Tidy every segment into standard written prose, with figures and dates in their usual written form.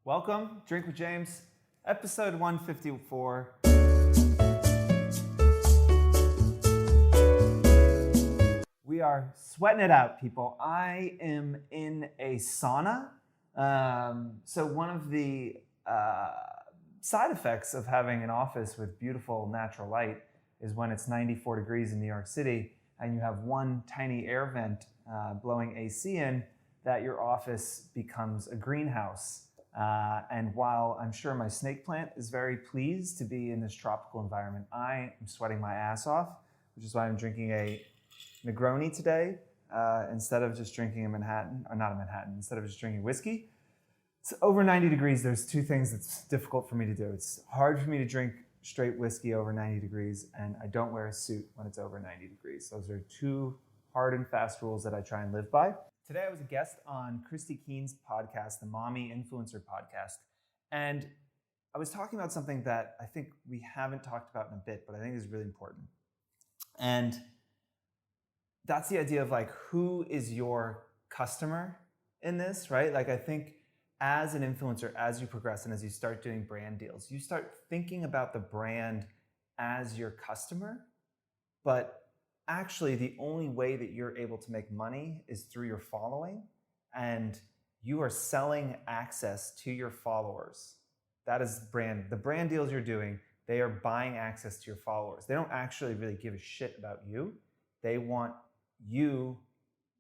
Welcome, Drink with James, episode 154. We are sweating it out, people. I am in a sauna. So one of the side effects of having an office with beautiful natural light is when it's 94 degrees in New York City and you have one tiny air vent blowing AC in, that your office becomes a greenhouse. And while I'm sure my snake plant is very pleased to be in this tropical environment, I am sweating my ass off, which is why I'm drinking a Negroni today instead of just drinking a Manhattan, or not a Manhattan, instead of just drinking whiskey. It's over 90 degrees. There's two things that's difficult for me to do. It's hard for me to drink straight whiskey over 90 degrees, and I don't wear a suit when it's over 90 degrees. Those are two hard and fast rules that I try and live by. Today I was a guest on Christy Keen's podcast, the Mommy Influencer podcast, and I was talking about something that I think we haven't talked about in a bit, but I think is really important. And that's the idea of like, who is your customer in this, right? Like, I think as an influencer, as you progress and as you start doing brand deals, you start thinking about the brand as your customer, but actually the only way that you're able to make money is through your following, and you are selling access to your followers. That is brand. The brand deals you're doing, they are buying access to your followers. They don't actually really give a shit about you. They want you,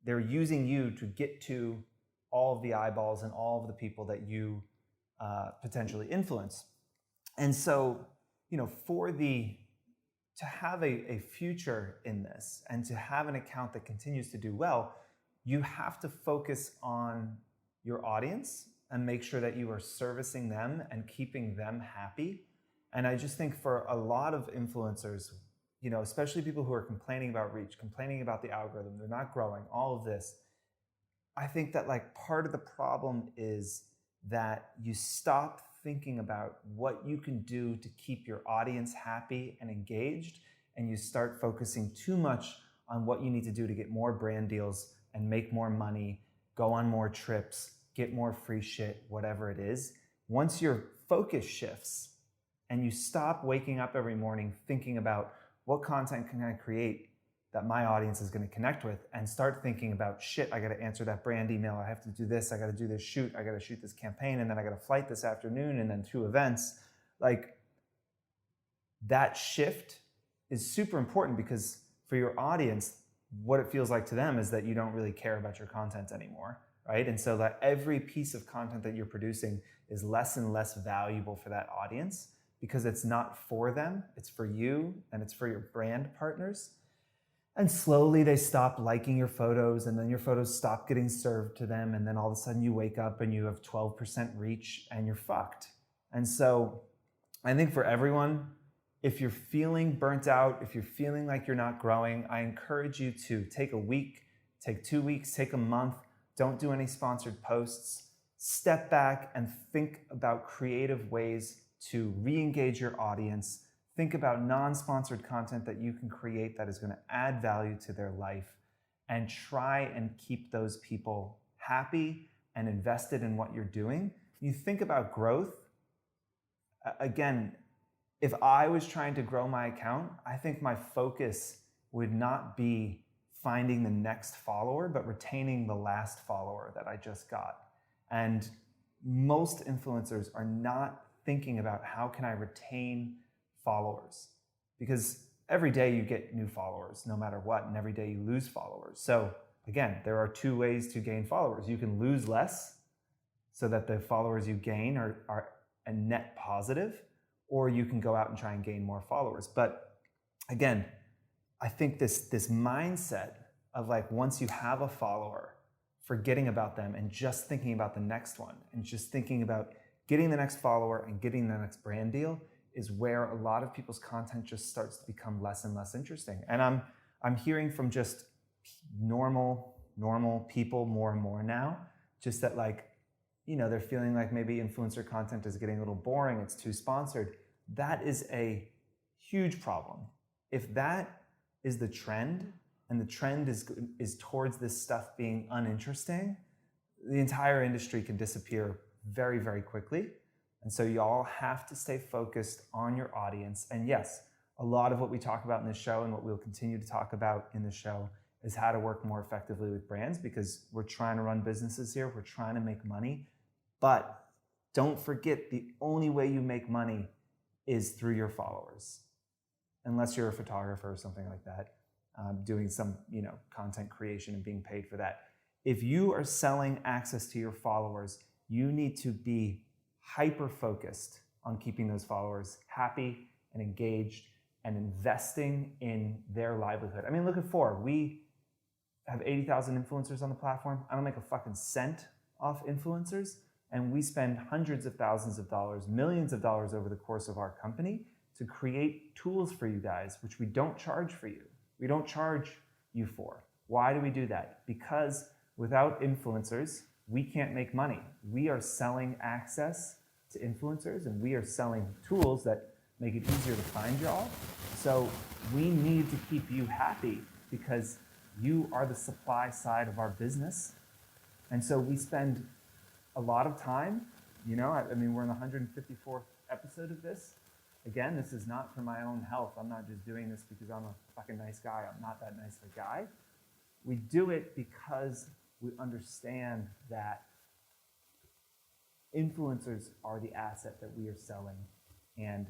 they're using you to get to all of the eyeballs and all of the people that you potentially influence. And so, to have a future in this and to have an account that continues to do well, you have to focus on your audience and make sure that you are servicing them and keeping them happy. And I just think for a lot of influencers, especially people who are complaining about reach, complaining about the algorithm, they're not growing, all of this, I think that like part of the problem is that you stop thinking about what you can do to keep your audience happy and engaged, and you start focusing too much on what you need to do to get more brand deals and make more money, go on more trips, get more free shit, whatever it is. Once your focus shifts and you stop waking up every morning thinking about what content can I create that my audience is going to connect with, and start thinking about, shit, I got to answer that brand email, I have to do this, I got to do this shoot, I got to shoot this campaign, and then I got a flight this afternoon, and then 2 events. Like, that shift is super important, because for your audience, what it feels like to them is that you don't really care about your content anymore, right? And so that every piece of content that you're producing is less and less valuable for that audience, because it's not for them, it's for you, and it's for your brand partners. And slowly they stop liking your photos, and then your photos stop getting served to them, and then all of a sudden you wake up and you have 12% reach and you're fucked. And so I think for everyone, if you're feeling burnt out, if you're feeling like you're not growing, I encourage you to take a week, take 2 weeks, take a month, don't do any sponsored posts, step back and think about creative ways to re-engage your audience. Think about non-sponsored content that you can create that is going to add value to their life, and try and keep those people happy and invested in what you're doing. You think about growth. Again, if I was trying to grow my account, I think my focus would not be finding the next follower, but retaining the last follower that I just got. And most influencers are not thinking about, how can I retain followers? Because every day you get new followers no matter what, and every day you lose followers. So again, there are 2 ways to gain followers. You can lose less so that the followers you gain are a net positive, or you can go out and try and gain more followers. But again, I think this mindset of like, once you have a follower, forgetting about them and just thinking about the next one, and just thinking about getting the next follower and getting the next brand deal, is where a lot of people's content just starts to become less and less interesting. And I'm hearing from just normal people more and more now, just that like, they're feeling like maybe influencer content is getting a little boring, it's too sponsored. That is a huge problem. If that is the trend, and the trend is towards this stuff being uninteresting, the entire industry can disappear very, very quickly. And so y'all have to stay focused on your audience. And yes, a lot of what we talk about in this show and what we'll continue to talk about in the show is how to work more effectively with brands, because we're trying to run businesses here. We're trying to make money. But don't forget, the only way you make money is through your followers. Unless you're a photographer or something like that, doing some content creation and being paid for that. If you are selling access to your followers, you need to be hyper-focused on keeping those followers happy and engaged and investing in their livelihood. I mean, look at Four. We have 80,000 influencers on the platform. I don't make a fucking cent off influencers, and we spend hundreds of thousands of dollars, millions of dollars over the course of our company to create tools for you guys, which we don't charge for you. We don't charge you for. Why do we do that? Because without influencers, we can't make money. We are selling access to influencers, and we are selling tools that make it easier to find y'all. So we need to keep you happy because you are the supply side of our business. And so we spend a lot of time, I mean, we're in the 154th episode of this. Again, this is not for my own health. I'm not just doing this because I'm a fucking nice guy. I'm not that nice of a guy. We do it because we understand that influencers are the asset that we are selling, and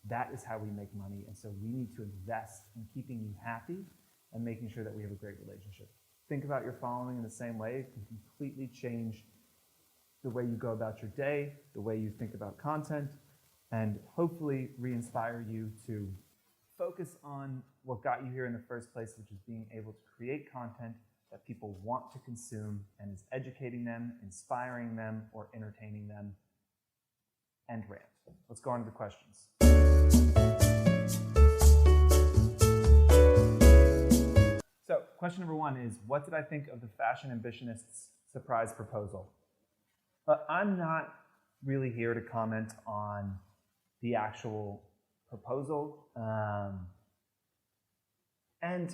that is how we make money. And so we need to invest in keeping you happy and making sure that we have a great relationship. Think about your following in the same way. It can completely change the way you go about your day, the way you think about content, and hopefully re-inspire you to focus on what got you here in the first place, which is being able to create content that people want to consume and is educating them, inspiring them, or entertaining them. End rant. Let's go on to the questions. So, question number one is, what did I think of the Fashion Ambitionist's surprise proposal? I'm not really here to comment on the actual proposal. And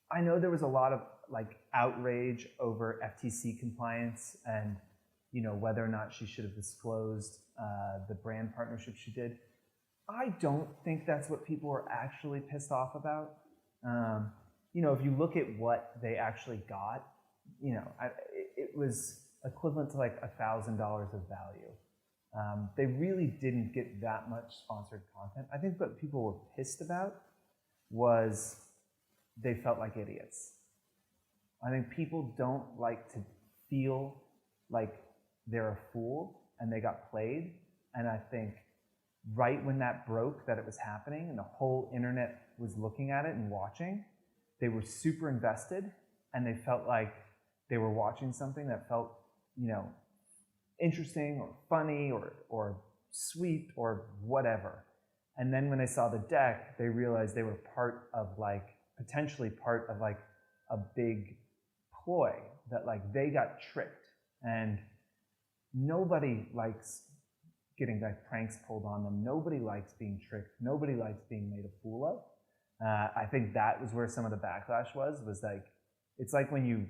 I know there was a lot of outrage over FTC compliance and whether or not she should have disclosed the brand partnership she did. I don't think that's what people were actually pissed off about. If you look at what they actually got, it was equivalent to $1,000 of value. They really didn't get that much sponsored content. I think what people were pissed about was they felt like idiots. I think people don't like to feel like they're a fool and they got played. And I think right when that broke, that it was happening and the whole internet was looking at it and watching, they were super invested and they felt like they were watching something that felt, interesting or funny or sweet or whatever. And then when they saw the deck, they realized they were potentially part of a big ploy, that they got tricked. And nobody likes getting pranks pulled on them. Nobody likes being tricked. Nobody likes being made a fool of. I think that was where some of the backlash was it's like when you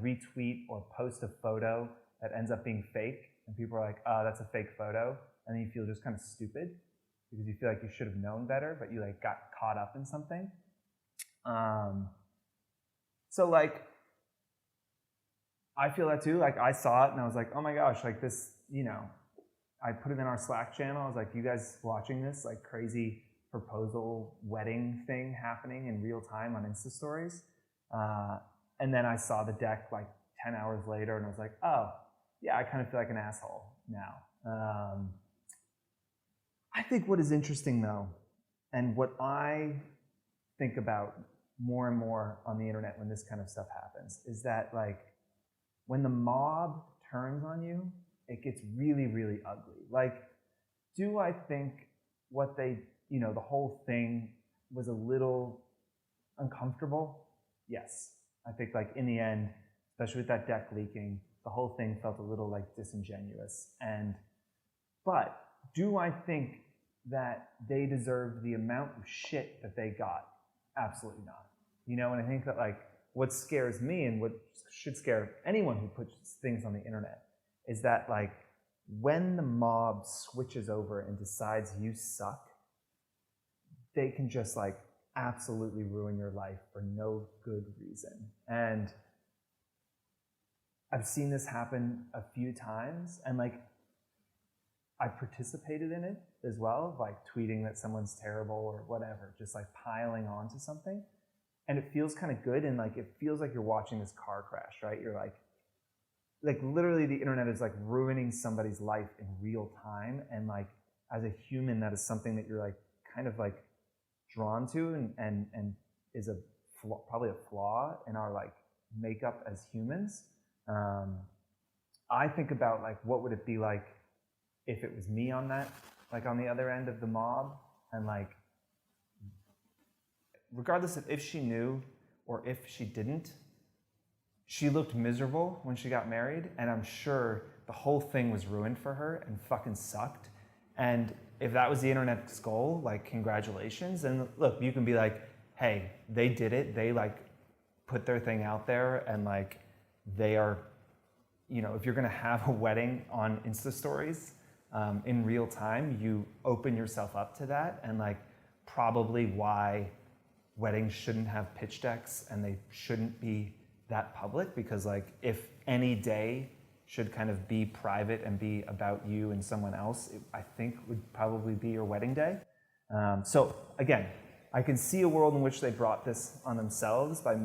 retweet or post a photo that ends up being fake, and people are like, oh, that's a fake photo, and then you feel just kind of stupid because you feel like you should have known better, but you got caught up in something. So I feel that too. I saw it and I was like, oh my gosh, this, I put it in our Slack channel. I was like, you guys watching this crazy proposal wedding thing happening in real time on Insta stories? And then I saw the deck 10 hours later and I was like, oh yeah, I kind of feel like an asshole now. I think what is interesting though, and what I think about more and more on the internet when this kind of stuff happens, is that when the mob turns on you, it gets really, really ugly. Do I think what they, the whole thing was a little uncomfortable? Yes. I think in the end, especially with that deck leaking, the whole thing felt a little disingenuous. But do I think that they deserve the amount of shit that they got? Absolutely not. And I think that what scares me and what should scare anyone who puts things on the internet is that like when the mob switches over and decides you suck, they can just like absolutely ruin your life for no good reason. And I've seen this happen a few times, and like I participated in it as well, like tweeting that someone's terrible or whatever, just like piling on to something. And it feels kind of good, and like it feels like you're watching this car crash, right? You're like literally the internet is like ruining somebody's life in real time, and like as a human, that is something that you're like kind of like drawn to, and is a probably a flaw in our like makeup as humans. I think about like what would it be like if it was me on that, like on the other end of the mob, and like regardless of if she knew or if she didn't, she looked miserable when she got married, and I'm sure the whole thing was ruined for her and fucking sucked. And if that was the internet's goal, like congratulations. And look, you can be like, hey, they did it. They like put their thing out there, and like they are, you know, if you're gonna have a wedding on Insta stories in real time, you open yourself up to that, and like probably why weddings shouldn't have pitch decks and they shouldn't be that public, because like if any day should kind of be private and be about you and someone else, I think would probably be your wedding day. So again, I can see a world in which they brought this on themselves by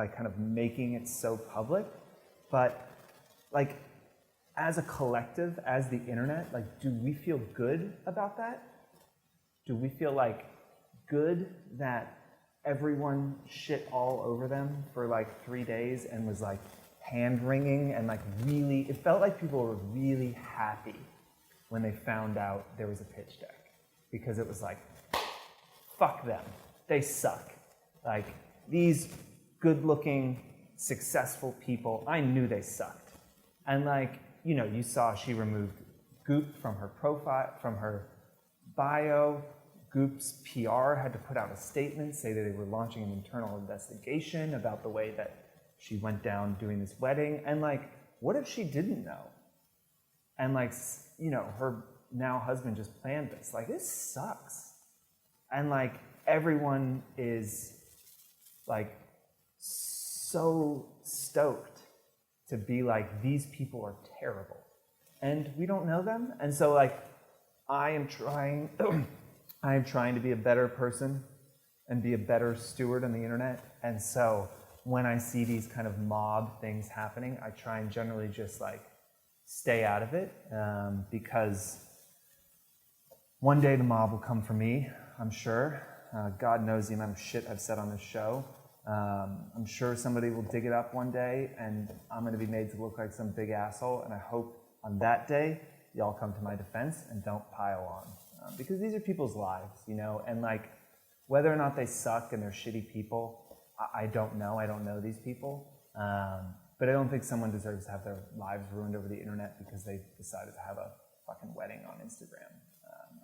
kind of making it so public. But like as a collective, as the internet, like do we feel good about that? Do we feel like good that everyone shit all over them for like 3 days and was like hand-wringing and like really, it felt like people were really happy when they found out there was a pitch deck, because it was like, fuck them, they suck. Like these good-looking, successful people, I knew they sucked. And like, you know, you saw she removed Goop from her profile, from her bio. Goop's PR had to put out a statement, say that they were launching an internal investigation about the way that she went down doing this wedding. And like, what if she didn't know? And like, you know, her now husband just planned this. Like, this sucks. And like, everyone is like so stoked to be like, these people are terrible. And we don't know them. And so like, I am trying to be a better person and be a better steward on the internet. And so when I see these kind of mob things happening, I try and generally just like stay out of it, because one day the mob will come for me, I'm sure. God knows the amount of shit I've said on this show. I'm sure somebody will dig it up one day, and I'm gonna be made to look like some big asshole, and I hope on that day y'all come to my defense and don't pile on. Because these are people's lives, you know, and like whether or not they suck and they're shitty people, I don't know. I don't know these people. But I don't think someone deserves to have their lives ruined over the internet because they decided to have a fucking wedding on Instagram.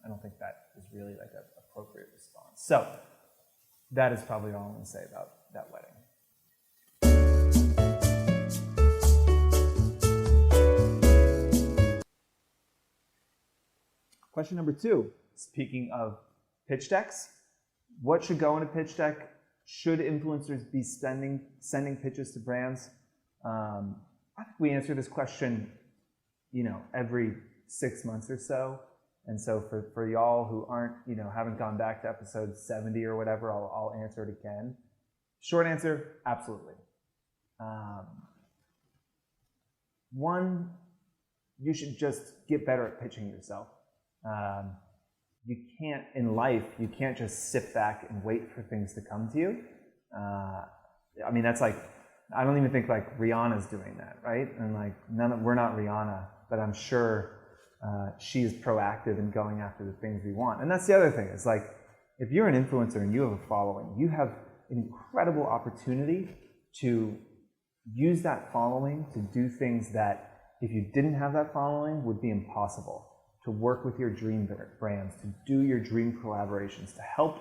I don't think that is really like an appropriate response. So that is probably all I'm going to say about that wedding. Question number 2, speaking of pitch decks, what should go in a pitch deck? Should influencers be sending pitches to brands? I think we answer this question, you know, every 6 months or so. And so for y'all who aren't, you know, haven't gone back to episode 70 or whatever, I'll answer it again. Short answer, absolutely. One, you should just get better at pitching yourself. You can't, in life, you can't just sit back and wait for things to come to you. I mean, that's like, I don't even think like Rihanna's doing that, right? And like, we're not Rihanna, but I'm sure she is proactive in going after the things we want. And that's the other thing, is like, if you're an influencer and you have a following, you have an incredible opportunity to use that following to do things that, if you didn't have that following, would be impossible. To work with your dream brands, to do your dream collaborations, to help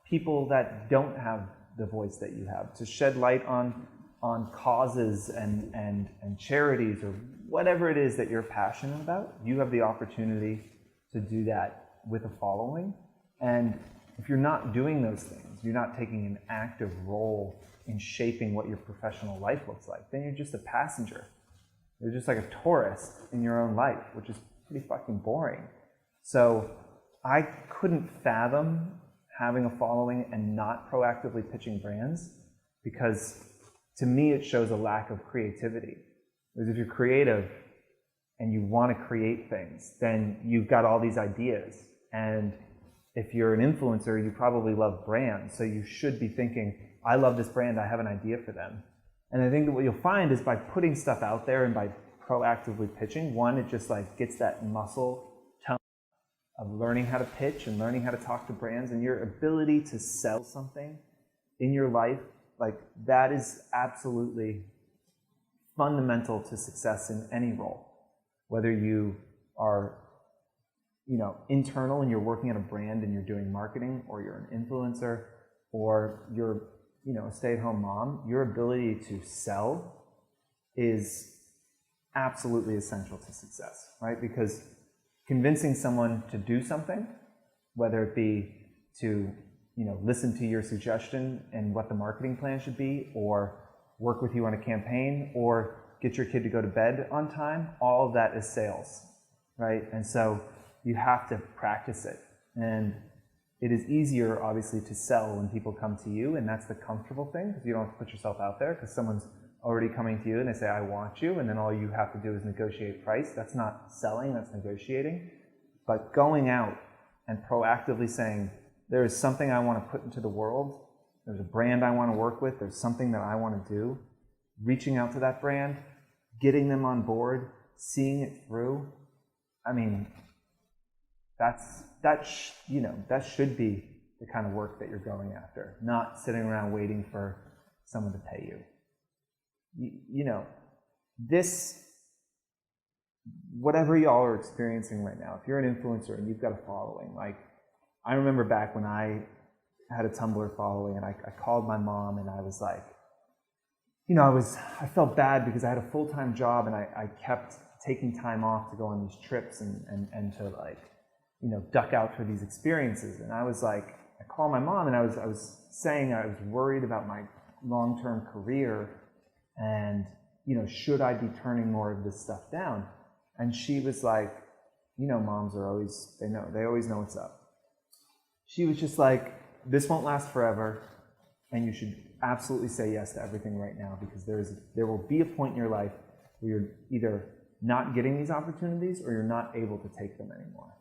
people that don't have the voice that you have, to shed light on on causes and charities or whatever it is that you're passionate about, you have the opportunity to do that with a following. And if you're not doing those things, you're not taking an active role in shaping what your professional life looks like, then you're just a passenger. You're just like a tourist in your own life, which is pretty fucking boring. So I couldn't fathom having a following and not proactively pitching brands, because to me it shows a lack of creativity. Because if you're creative and you want to create things, then you've got all these ideas. And if you're an influencer, you probably love brands. So you should be thinking, I love this brand, I have an idea for them. And I think that what you'll find is by putting stuff out there and by proactively pitching, one, it just like gets that muscle tone of learning how to pitch and learning how to talk to brands, and your ability to sell something in your life, like that is absolutely fundamental to success in any role. Whether you are, internal and you're working at a brand and you're doing marketing, or you're an influencer, or you're, a stay-at-home mom, your ability to sell is absolutely essential to success, right? Because convincing someone to do something, whether it be to, listen to your suggestion and what the marketing plan should be, or work with you on a campaign, or get your kid to go to bed on time, all of that is sales, right? And so you have to practice it. And it is easier, obviously, to sell when people come to you, and that's the comfortable thing, because you don't have to put yourself out there, because someone's already coming to you and they say, I want you, and then all you have to do is negotiate price. That's not selling, that's negotiating. But going out and proactively saying, there is something I want to put into the world, there's a brand I want to work with, there's something that I want to do, reaching out to that brand, getting them on board, seeing it through, I mean, that should be the kind of work that you're going after, not sitting around waiting for someone to pay you. Whatever y'all are experiencing right now, if you're an influencer and you've got a following, like I remember back when I had a Tumblr following and I called my mom and I was like, I felt bad because I had a full-time job and I kept taking time off to go on these trips and to like, duck out for these experiences. And I was like, I called my mom and I was saying I was worried about my long-term career and, should I be turning more of this stuff down? And she was like, moms are always, they always know what's up. She was just like, this won't last forever, and you should absolutely say yes to everything right now, because there will be a point in your life where you're either not getting these opportunities or you're not able to take them anymore.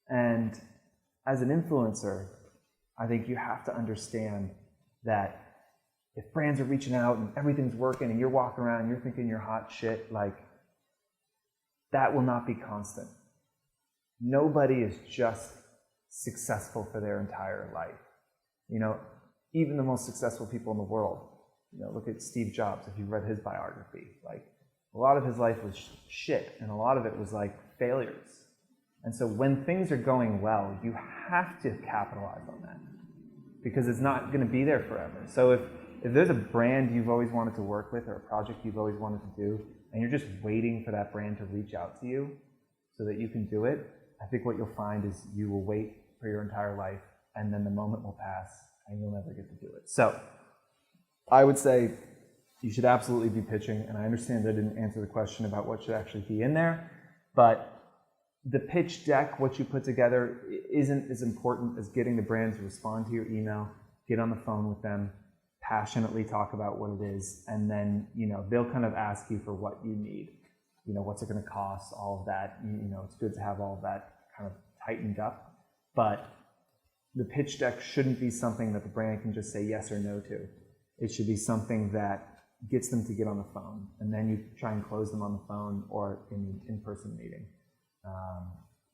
And as an influencer, I think you have to understand that if brands are reaching out and everything's working and you're walking around and you're thinking you're hot shit, like that will not be constant. Nobody is just successful for their entire life. Even the most successful people in the world, look at Steve Jobs, if you've read his biography, like a lot of his life was shit and a lot of it was like failures. And so when things are going well, you have to capitalize on that, because it's not going to be there forever. So if there's a brand you've always wanted to work with or a project you've always wanted to do, and you're just waiting for that brand to reach out to you so that you can do it, I think what you'll find is you will wait for your entire life, and then the moment will pass and you'll never get to do it. So I would say you should absolutely be pitching, and I understand that I didn't answer the question about what should actually be in there, but the pitch deck, what you put together, isn't as important as getting the brand to respond to your email, get on the phone with them, passionately talk about what it is, and then they'll kind of ask you for what you need. What's it going to cost, all of that. It's good to have all of that kind of tightened up, but the pitch deck shouldn't be something that the brand can just say yes or no to. It should be something that gets them to get on the phone, and then you try and close them on the phone or in an in-person meeting.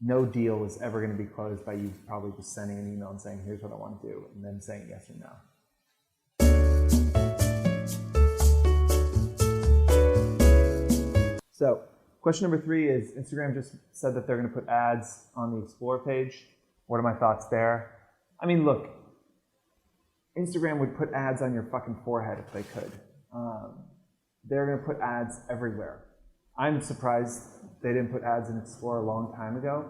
No deal is ever going to be closed by you probably just sending an email and saying, here's what I want to do, and then saying yes or no. So question number 3 is, Instagram just said that they're going to put ads on the Explore page. What are my thoughts there? I mean, look, Instagram would put ads on your fucking forehead if they could. they're going to put ads everywhere. I'm surprised they didn't put ads in Explore a long time ago.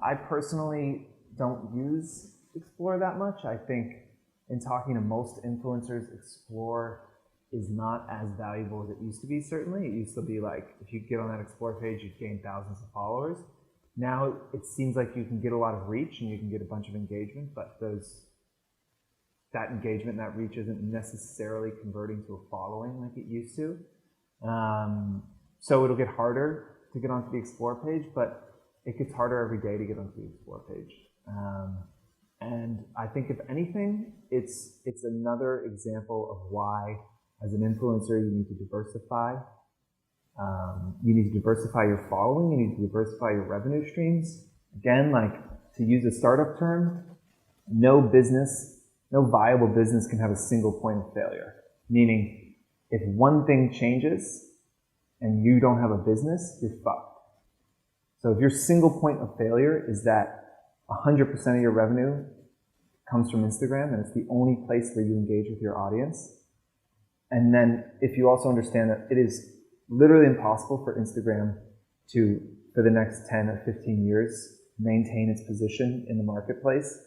I personally don't use Explore that much. I think in talking to most influencers, Explore is not as valuable as it used to be, certainly. It used to be like, if you get on that Explore page, you'd gain thousands of followers. Now it seems like you can get a lot of reach and you can get a bunch of engagement, but that engagement, that reach isn't necessarily converting to a following like it used to. So it'll get harder to get onto the Explore page, but it gets harder every day to get onto the Explore page. And I think if anything, it's another example of why, as an influencer, you need to diversify. You need to diversify your following. You need to diversify your revenue streams. Again, like, to use a startup term, no viable business can have a single point of failure. Meaning, if one thing changes and you don't have a business, you're fucked. So if your single point of failure is that 100% of your revenue comes from Instagram and it's the only place where you engage with your audience, and then if you also understand that it is literally impossible for Instagram to, for the next 10 or 15 years, maintain its position in the marketplace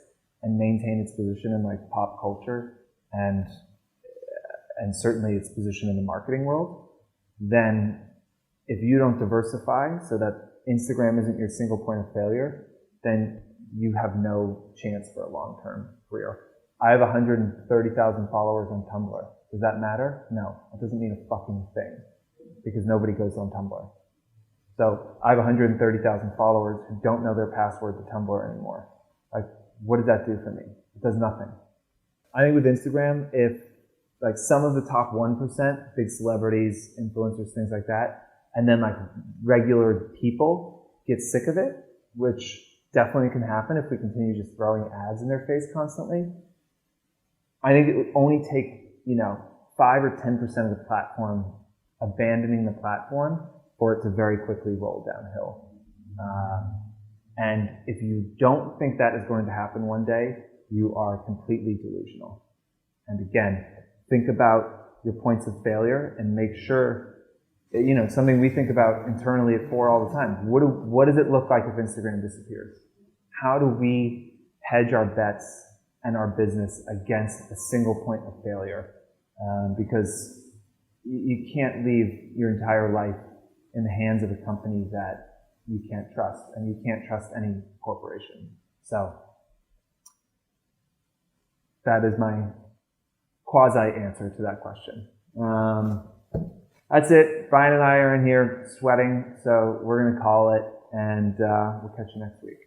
and maintain its position in like pop culture and certainly its position in the marketing world, then if you don't diversify so that Instagram isn't your single point of failure, then you have no chance for a long-term career. I have 130,000 followers on Tumblr. Does that matter? No, it doesn't mean a fucking thing because nobody goes on Tumblr. So I have 130,000 followers who don't know their password to Tumblr anymore. Like, what does that do for me? It does nothing. I think with Instagram, if like some of the top 1%, big celebrities, influencers, things like that, and then like regular people get sick of it, which definitely can happen if we continue just throwing ads in their face constantly. I think it would only take, 5 or 10% of the platform abandoning the platform for it to very quickly roll downhill. And if you don't think that is going to happen one day, you are completely delusional. And again, think about your points of failure and make sure, something we think about internally at Four all the time. What does it look like if Instagram disappears? How do we hedge our bets and our business against a single point of failure? Because you can't leave your entire life in the hands of a company that you can't trust, and you can't trust any corporation. So that is my quasi-answer to that question. That's it. Brian and I are in here sweating, so we're going to call it, and we'll catch you next week.